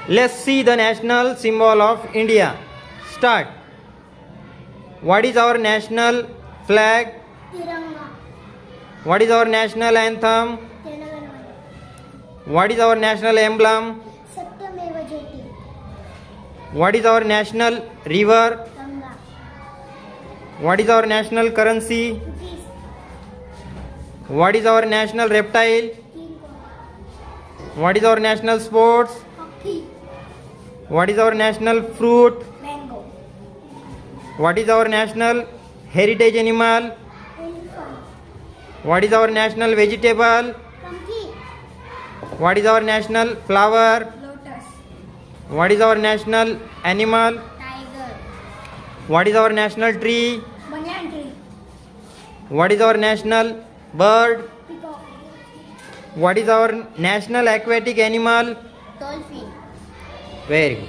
Let's see the national symbol of India. Start. What is our national flag? Tiranga. What is our national anthem? Janaganamana. What is our national emblem? Satyameva Jayate. What is our national river? Ganga. What is our national currency? Rupees. What is our national reptile? King Kong. What is our national sports? Hockey. What is our national fruit? Mango. What is our national heritage animal? Elephant. What is our national vegetable? Pumpkin. What is our national flower? Lotus. What is our national animal? Tiger. What is our national tree? Banyan tree. What is our national bird? Peacock. What is our national aquatic animal? Dolphin. Very good.